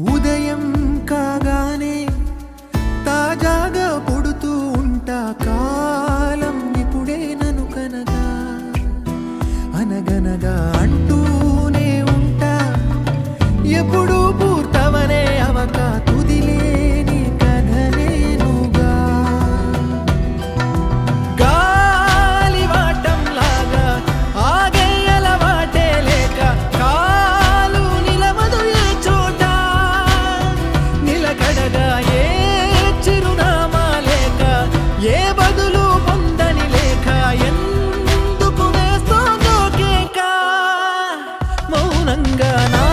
ఉదయం కాగానే తాజాగా పుడుతూ ఉంటా, కాలం ఇప్పుడే నన్ను కనగా అనగనగా అంటూనే ఉంటా, ఎప్పుడు పూర్తవనే అవక తుదిలేని కథనేనుగా. గాలివాటంలాగా ఆగే అలవాటే లేక కాలు నిలవదు ఏ చోట, నిలకడగా ఏ చిరునామా లేక ఏ బదులు పొందని లేక ఎందుకు వేస్తోందో కేక. మౌనంగా నా